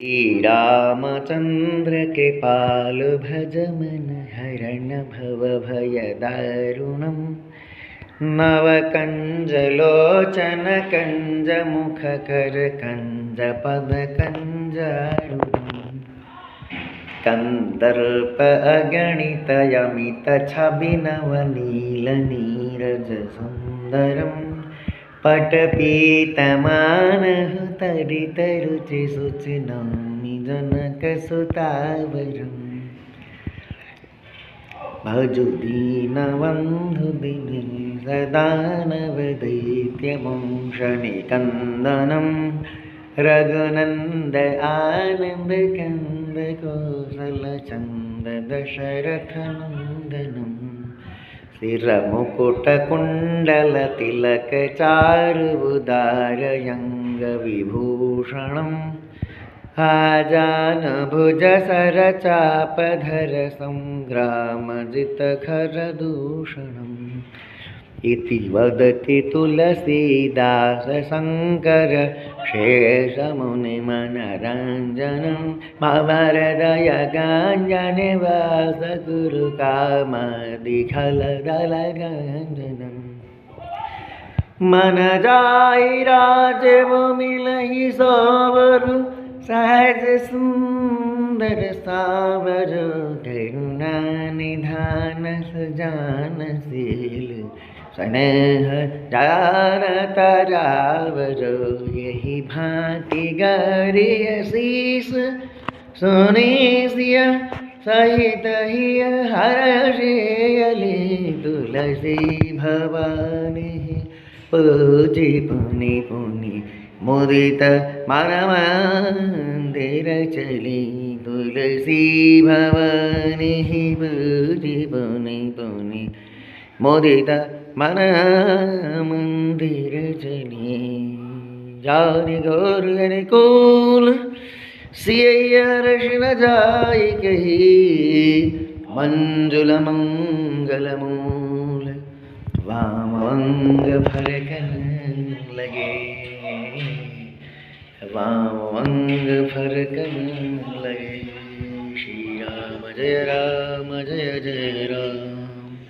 श्री रामचंद्र कृपाल भज मन हरण भव भय दारुणम् नवकंज लोचन कंज मुख कर कंज पद कंजारुणम् कंदर्प अगणित यमित छवि नव नील नीरज सुंदरम् पटपीतमानः तरितरुचि शुचि नौमि जनकसुतावरम् भजु दीनबन्धु दिनेश दानवदैत्यवंशनिकन्दनं रघुनन्द आनन्द कन्द कौसलचन्द दशरथनन्दनम् स्थिरमुकुटकुण्डलतिलकचारुदारयङ्गविभूषणम् आजानुभुजसरचापधर सङ्ग्रामजितखरदूषणम् इति वदति तुलसीदास शङ्कर शेषमुनिमनरञ्जनं ममहृदयगाञ्जनिवास गुरुकामादिखलदलगाञ्जनम् मन जाई राजवो मिलहि सोवरु सहज सुंदर सावर करुणा निधान सजानशील स्नेह जान तरावर यही भांति गरिय शीस सुनिसिय सहित हिय हर्षयली तुलसी भवानी पूजी पुनि पुनि मुदित मनमंदिर चली तुलसी भवानी पूजी पुनि पुनि मुदित मन मंदिर चली जानि गौर अनुकूल सियरशन जाय कही मंजुल मंगल मूल वामंग फरकन लगे वामंग फरकन लगे। श्री राम जय जय राम।